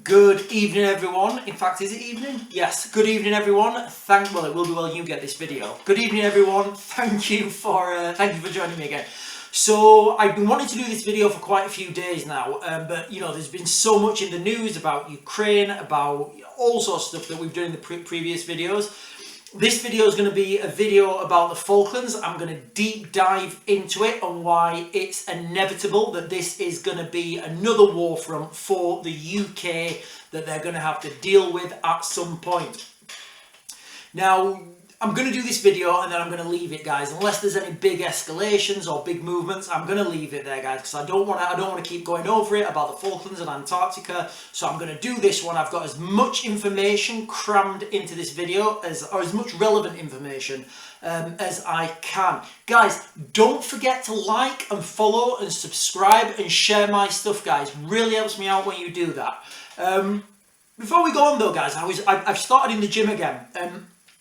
Good evening, everyone. In fact, is it evening? Yes. Good evening, everyone. Well, it will be when you get this video. Good evening, everyone. Thank you for joining me again. So I've been wanting to do this video for quite a few days now, but you know, there's been so much in the news about Ukraine, about all sorts of stuff that we've done in the previous videos. This video is going to be a video about the Falklands. I'm going to deep dive into it and why it's inevitable that this is going to be another war front for the UK that they're going to have to deal with at some point. Now, I'm going to do this video and then I'm going to leave it, guys. Unless there's any big escalations or big movements, I'm going to leave it there, guys, because I don't want to keep going over it about the Falklands and Antarctica. So I'm going to do this one. I've got as much information crammed into this video or as much relevant information as I can. Guys, don't forget to like and follow and subscribe and share my stuff, guys. Really helps me out when you do that. Before we go on though, guys, I've started in the gym again.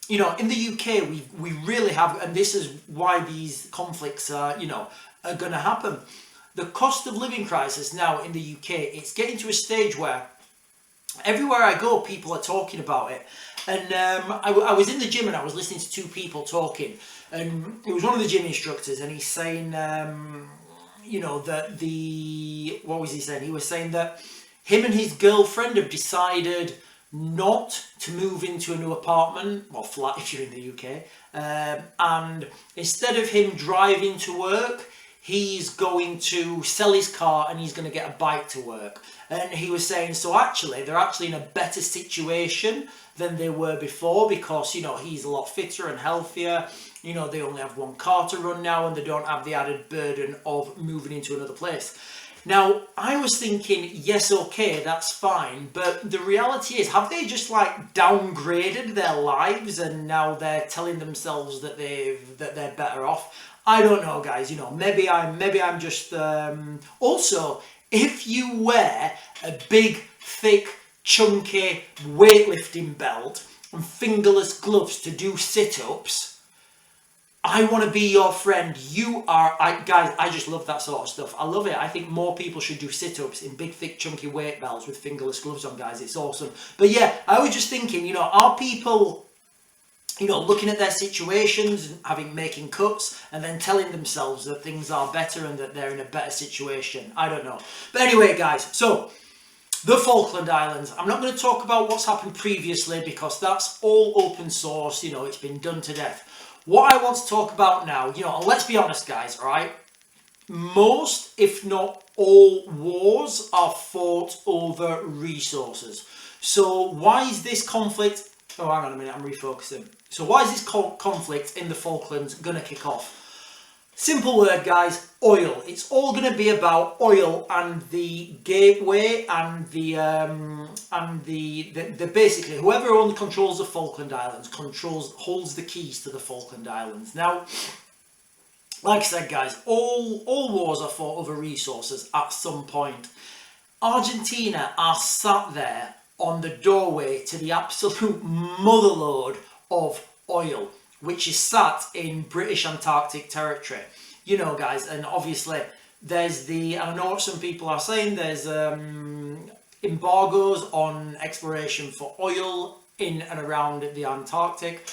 You know, in the UK, we really have, and this is why these conflicts are going to happen. The cost of living crisis now in the UK, it's getting to a stage where everywhere I go, people are talking about it. And I was in the gym and I was listening to two people talking, and it was one of the gym instructors, and he's saying, you know, that what was he saying? He was saying that him and his girlfriend have decided not to move into a new apartment or flat if you're in the UK, and instead of him driving to work, he's going to sell his car and he's going to get a bike to work. And he was saying, so actually they're actually in a better situation than they were before, because you know, he's a lot fitter and healthier. You know, they only have one car to run now and they don't have the added burden of moving into another place. Now, I was thinking, yes, okay, that's fine, but the reality is, have they just like downgraded their lives and now they're telling themselves that they're better off? I don't know, guys. You know, maybe I'm just. Also, if you wear a big, thick, chunky weightlifting belt and fingerless gloves to do sit-ups, I want to be your friend. Guys, I just love that sort of stuff. I love it. I think more people should do sit-ups in big, thick, chunky weight belts with fingerless gloves on, guys. It's awesome. But yeah, I was just thinking, you know, are people, you know, looking at their situations and making cuts and then telling themselves that things are better and that they're in a better situation? I don't know. But anyway, guys, so the Falkland Islands. I'm not going to talk about what's happened previously because that's all open source. You know, it's been done to death. What I want to talk about now, you know, let's be honest, guys, all right? Most, if not all, wars are fought over resources. So why is this conflict... Oh, hang on a minute, I'm refocusing. So why is this conflict in the Falklands going to kick off? Simple word, guys, oil. It's all going to be about oil and the gateway and the basically whoever controls the Falkland Islands holds the keys to the Falkland Islands. Now, like I said, guys, all wars are fought over resources at some point. Argentina are sat there on the doorway to the absolute motherlode of oil, which is sat in British Antarctic territory. You know, guys, and obviously there's I know what some people are saying, there's embargoes on exploration for oil in and around the Antarctic.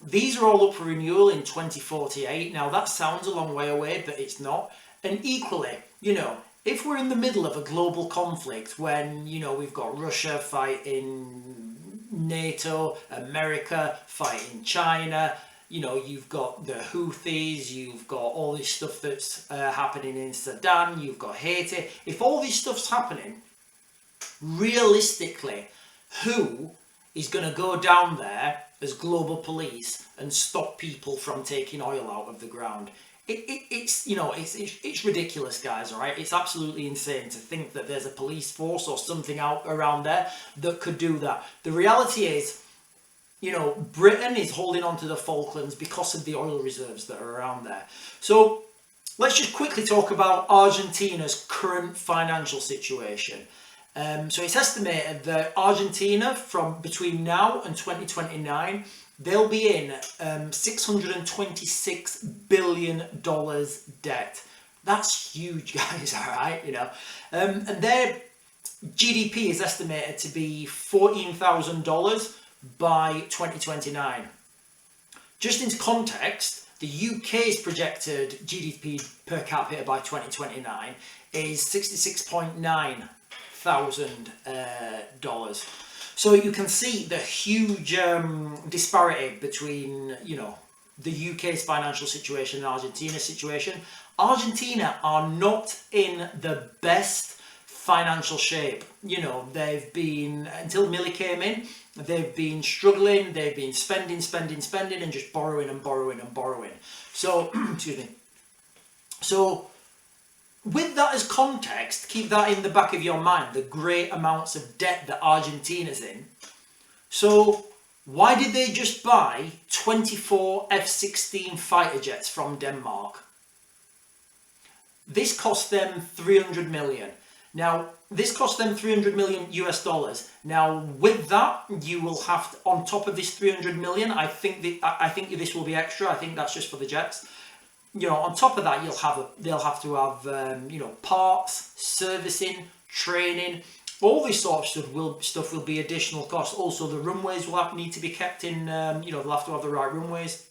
These are all up for renewal in 2048. Now, that sounds a long way away, but it's not. And equally, you know, if we're in the middle of a global conflict when, you know, we've got Russia fighting NATO, America fighting China, you know, you've got the Houthis, you've got all this stuff that's happening in Sudan, you've got Haiti. If all this stuff's happening, realistically, who is going to go down there as global police and stop people from taking oil out of the ground? It's you know, it's ridiculous, guys, all right? It's absolutely insane to think that there's a police force or something out around there that could do that. The reality is, you know, Britain is holding on to the Falklands because of the oil reserves that are around there. So let's just quickly talk about Argentina's current financial situation. So it's estimated that Argentina, from between now and 2029, they'll be in $626 billion debt. That's huge, guys, all right, you know. And GDP is estimated to be $14,000 by 2029. Just into context, the UK's projected GDP per capita by 2029 is $66.9 thousand dollars. So you can see the huge disparity between, you know, the UK's financial situation and Argentina's situation. Argentina are not in the best financial shape. You know, they've been, until Millie came in, they've been struggling, they've been spending and just borrowing and borrowing and borrowing. So, excuse me. So, with that as context, keep that in the back of your mind, the great amounts of debt that Argentina's in. So, why did they just buy 24 F-16 fighter jets from Denmark? This cost them 300 million. Now, this cost them 300 million US dollars. Now, with that, you will have to, on top of this 300 million, I think this will be extra. I think that's just for the jets. You know, on top of that, they'll have to have you know, parts, servicing, training. All this sort of stuff will be additional cost. Also, the runways will need to be kept in. You know, they'll have to have the right runways.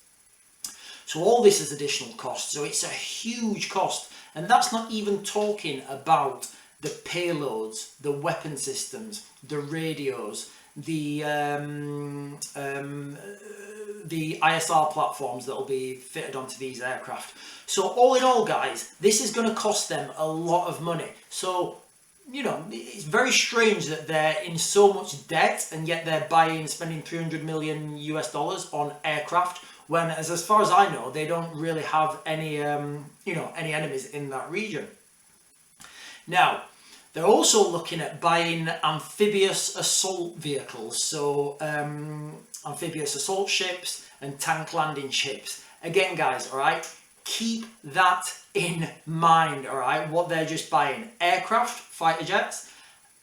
So all this is additional cost. So it's a huge cost, and that's not even talking about the payloads, the weapon systems, the radios, the ISR platforms that will be fitted onto these aircraft. So all in all, guys, this is going to cost them a lot of money. So, you know, it's very strange that they're in so much debt and yet they're spending 300 million US dollars on aircraft, when, as far as I know, they don't really have any, you know, any enemies in that region. Now, they're also looking at buying amphibious assault vehicles, so amphibious assault ships and tank landing ships. Again, guys, all right, keep that in mind, all right, what they're just buying: aircraft, fighter jets,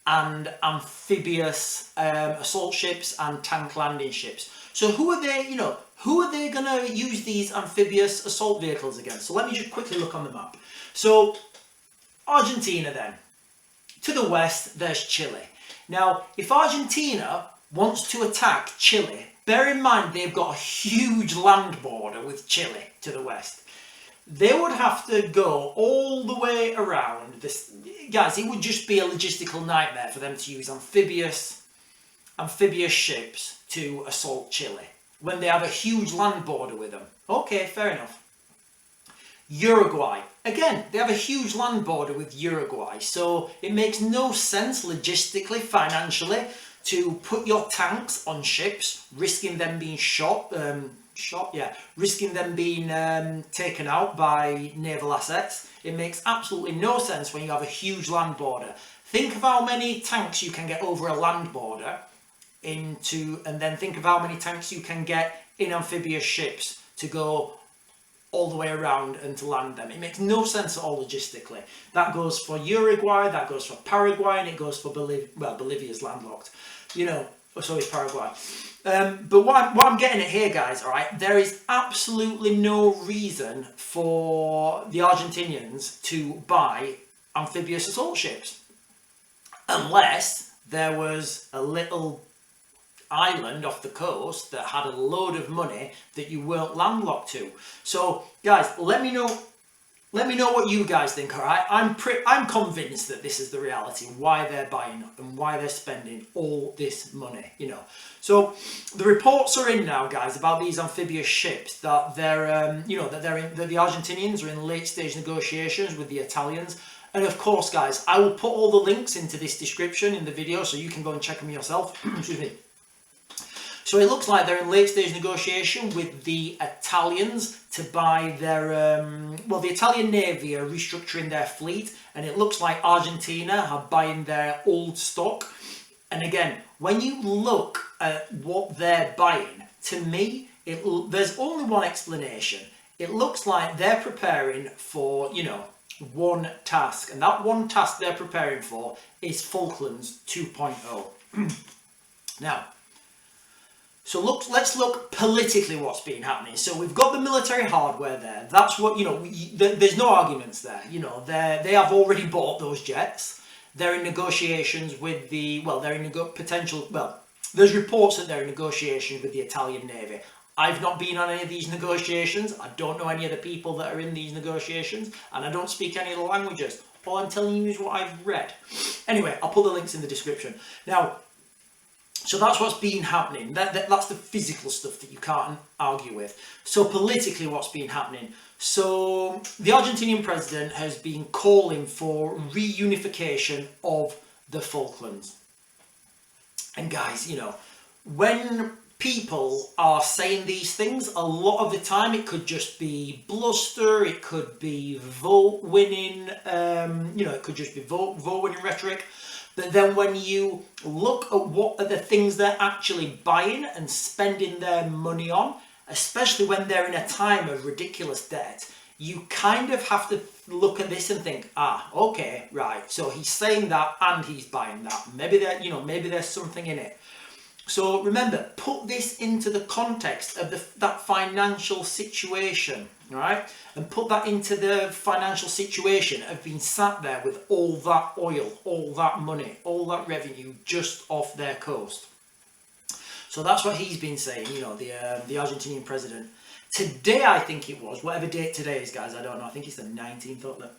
and amphibious assault ships and tank landing ships. So who are they, you know, who are they going to use these amphibious assault vehicles against? So let me just quickly look on the map. So Argentina then. To the west, there's Chile. Now, if Argentina wants to attack Chile, bear in mind they've got a huge land border with Chile to the west. They would have to go all the way around this. Guys, it would just be a logistical nightmare for them to use amphibious ships to assault Chile when they have a huge land border with them. Okay, fair enough. Uruguay. Again, they have a huge land border with Uruguay, so it makes no sense logistically, financially, to put your tanks on ships, risking them being risking them being taken out by naval assets. It makes absolutely no sense when you have a huge land border. Think of how many tanks you can get over a land border and then think of how many tanks you can get in amphibious ships to go all the way around and to land them. It makes no sense at all logistically. That goes for Uruguay, that goes for Paraguay, and it goes for Bolivia. Well, Bolivia's landlocked, you know, so is Paraguay. But what I'm getting at here, guys, all right, there is absolutely no reason for the Argentinians to buy amphibious assault ships unless there was a little island off the coast that had a load of money that you weren't landlocked to. So guys, let me know what you guys think. All right, I'm convinced that this is the reality, why they're buying and why they're spending all this money, you know. So the reports are in now, guys, about these amphibious ships, that they're you know, that the Argentinians are in late stage negotiations with the Italians. And of course, guys, I will put all the links into this description in the video so you can go and check them yourself. Excuse me. So it looks like they're in late stage negotiation with the Italians to buy their, well, the Italian Navy are restructuring their fleet, and it looks like Argentina are buying their old stock. And again, when you look at what they're buying, to me, there's only one explanation. It looks like they're preparing for, you know, one task, and that one task they're preparing for is Falklands 2.0. Now, so let's look politically what's been happening. So we've got the military hardware there. That's what, you know, there's no arguments there. You know, they have already bought those jets. they're in negotiations with the, well, they're in there's reports that they're in negotiations with the Italian Navy. I've not been on any of these negotiations. I don't know any of the people that are in these negotiations, and I don't speak any of the languages. All I'm telling you is what I've read. Anyway, I'll put the links in the description. Now, so that's what's been happening. That's the physical stuff that you can't argue with. So politically, what's been happening? So the Argentinian president has been calling for reunification of the Falklands. And guys, you know, when people are saying these things, a lot of the time it could just be bluster, it could be vote winning, it could just be vote winning rhetoric. But then when you look at what are the things they're actually buying and spending their money on, especially when they're in a time of ridiculous debt, you kind of have to look at this and think, okay, right, so he's saying that and he's buying that. Maybe maybe there's something in it. So remember, put this into the context of that financial situation, all right? And put that into the financial situation of being sat there with all that oil, all that money, all that revenue just off their coast. So that's what he's been saying, you know, the Argentinian president. Today, I think it was, whatever date today is, guys, I don't know. I think it's the 19th.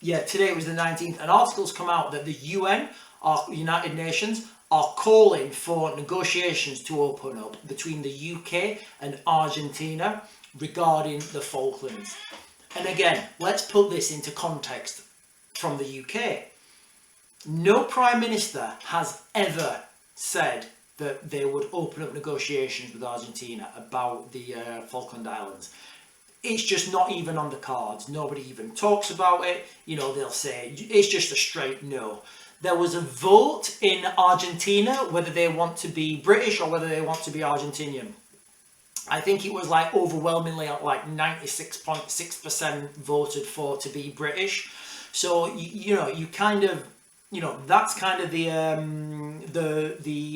Yeah, today it was the 19th. An article's come out that the UN, or United Nations, are calling for negotiations to open up between the UK and Argentina regarding the Falklands. And again, let's put this into context from the UK. No Prime Minister has ever said that they would open up negotiations with Argentina about the Falkland Islands. It's just not even on the cards. Nobody even talks about it. You know, they'll say it's just a straight no. There was a vote in Argentina whether they want to be British or whether they want to be Argentinian. I think it was like overwhelmingly like 96.6% voted for to be British. So, you kind of, that's kind of the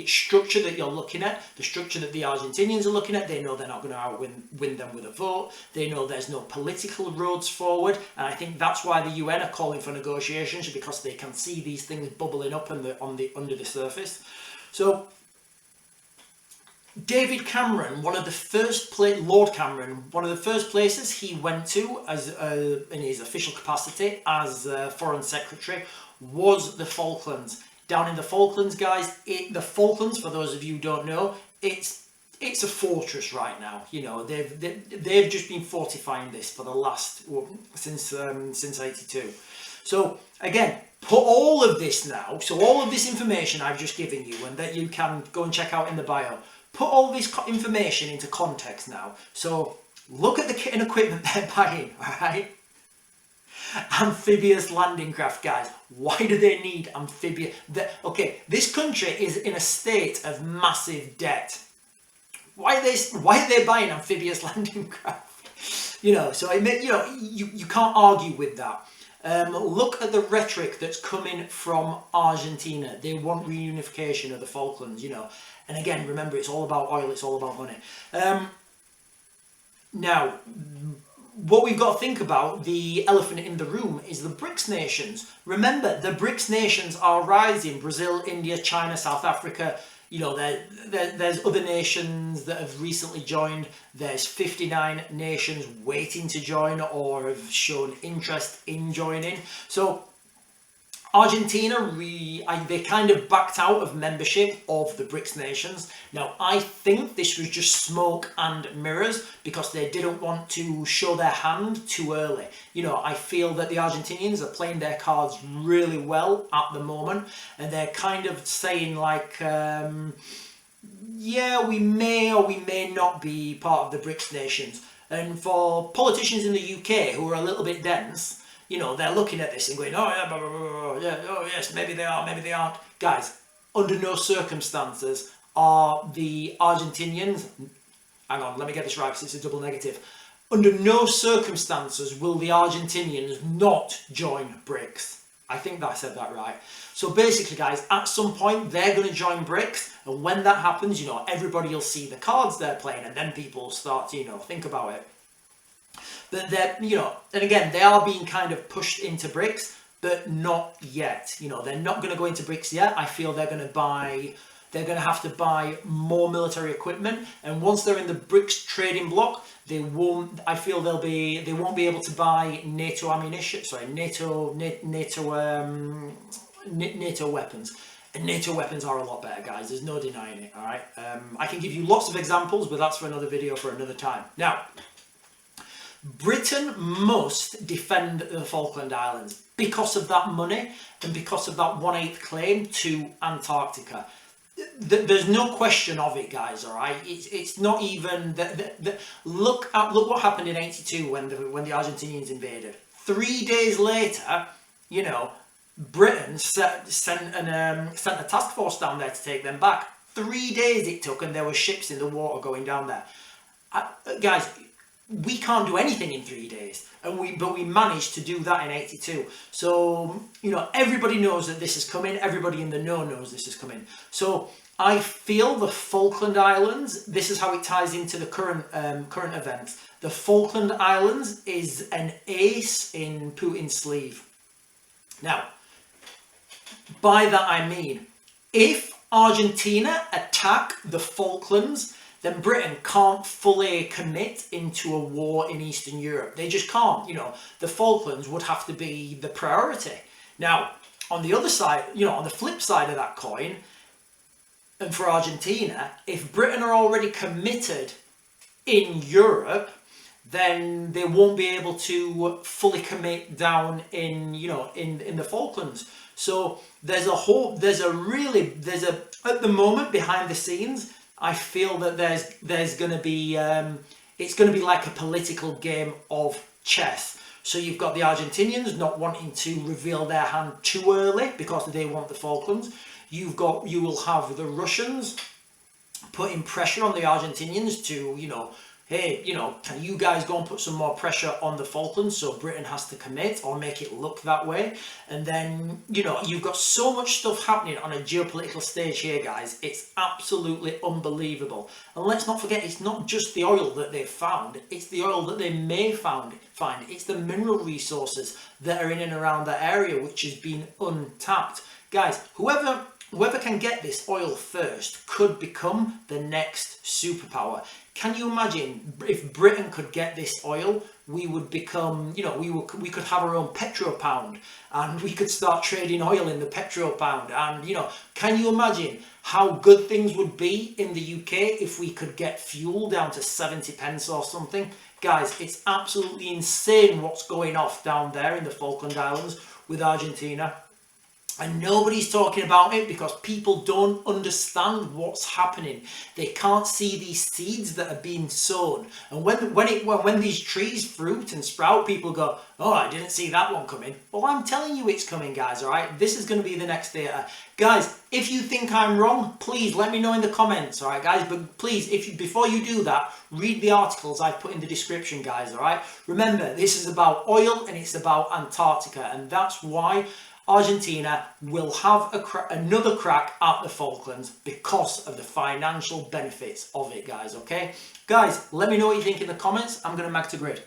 structure that you're looking at, the structure that the Argentinians are looking at. They know they're not going to win them with a vote. They know there's no political roads forward. And I think that's why the UN are calling for negotiations, because they can see these things bubbling up under the surface. So David Cameron, Lord Cameron, one of the first places he went to as in his official capacity as Foreign Secretary was the Falklands. Down in the Falklands, guys, the Falklands, for those of you who don't know, it's a fortress right now. You know, they've just been fortifying this for the last since 82. So again, put all of this now. So all of this information I've just given you, and that you can go and check out in the bio. Put all this information into context now. So look at the kit and equipment they're buying, all right? Amphibious landing craft, guys. Why do they need amphibious? Okay, this country is in a state of massive debt. Why are they buying amphibious landing craft? So you can't argue with that. Look at the rhetoric that's coming from Argentina. They want reunification of the Falklands, And again, remember, it's all about oil, it's all about money. Now, what we've got to think about, the elephant in the room, is the BRICS nations. Remember, the BRICS nations are rising. Brazil, India, China, South Africa. There's other nations that have recently joined. There's 59 nations waiting to join or have shown interest in joining. So Argentina, they kind of backed out of membership of the BRICS nations. Now, I think this was just smoke and mirrors because they didn't want to show their hand too early. I feel that the Argentinians are playing their cards really well at the moment, and they're kind of saying like, yeah, we may or we may not be part of the BRICS nations. And for politicians in the UK who are a little bit dense, they're looking at this and going, oh yeah, blah, blah, blah, yeah, oh yes, maybe they are, maybe they aren't. Guys, under no circumstances are the Argentinians, hang on, let me get this right because it's a double negative. Under no circumstances will the Argentinians not join BRICS. I think that I said that right. So basically, guys, at some point, they're going to join BRICS. And when that happens, everybody will see the cards they're playing. And then people will start to, think about it. But they're, and again, they are being kind of pushed into BRICS. but not yet. You know, they're not going to go into BRICS yet. I feel they're going to have to buy more military equipment, and once they're in the BRICS trading bloc, they won't. I feel they won't be able to buy NATO ammunition. Sorry, NATO weapons. And NATO weapons are a lot better, guys. There's no denying it. All right. I can give you lots of examples, but that's for another video for another time. Now, Britain must defend the Falkland Islands because of that money and because of that 1/8 claim to Antarctica. There's no question of it, guys. All right, it's not even look what happened in '82 when the Argentinians invaded. 3 days later, you know, Britain sent a task force down there to take them back. 3 days it took, and there were ships in the water going down there. Guys, we can't do anything in 3 days, but we managed to do that in '82. So, you know, everybody knows that this is coming. Everybody in the know knows this is coming. So I feel the Falkland Islands, this is how it ties into the current events. The Falkland Islands is an ace in Putin's sleeve. Now, by that I mean, if Argentina attack the Falklands, then Britain can't fully commit into a war in Eastern Europe. They just can't. You know, the Falklands would have to be the priority. Now, on the other side, you know, on the flip side of that coin, and for Argentina, if Britain are already committed in Europe, then they won't be able to fully commit down in, you know, in the Falklands. So at the moment, behind the scenes, I feel that there's going to be it's going to be like a political game of chess. So you've got the Argentinians not wanting to reveal their hand too early because they want the Falklands. You will have the Russians putting pressure on the Argentinians to, you know, hey, you know, can you guys go and put some more pressure on the Falklands so Britain has to commit or make it look that way? And then, you know, you've got so much stuff happening on a geopolitical stage here, guys. It's absolutely unbelievable. And let's not forget, it's not just the oil that they've found. It's the oil that they may find. It's the mineral resources that are in and around that area, which has been untapped. Guys, whoever can get this oil first could become the next superpower. Can you imagine if Britain could get this oil? We would become, you know, we could have our own petropound, and we could start trading oil in the petropound. And, you know, can you imagine how good things would be in the UK if we could get fuel down to 70 pence or something? Guys, it's absolutely insane what's going off down there in the Falkland Islands with Argentina. And nobody's talking about it because people don't understand what's happening. They can't see these seeds that are being sown. And when these trees fruit and sprout, people go, oh, I didn't see that one coming. Well, I'm telling you it's coming, guys, all right? This is going to be the next data. Guys, if you think I'm wrong, please let me know in the comments, all right, guys? But please, before you do that, read the articles I've put in the description, guys, all right? Remember, this is about oil and it's about Antarctica, and that's why Argentina will have another crack at the Falklands because of the financial benefits of it, guys, okay? Guys, let me know what you think in the comments. I'm going to mag to grid.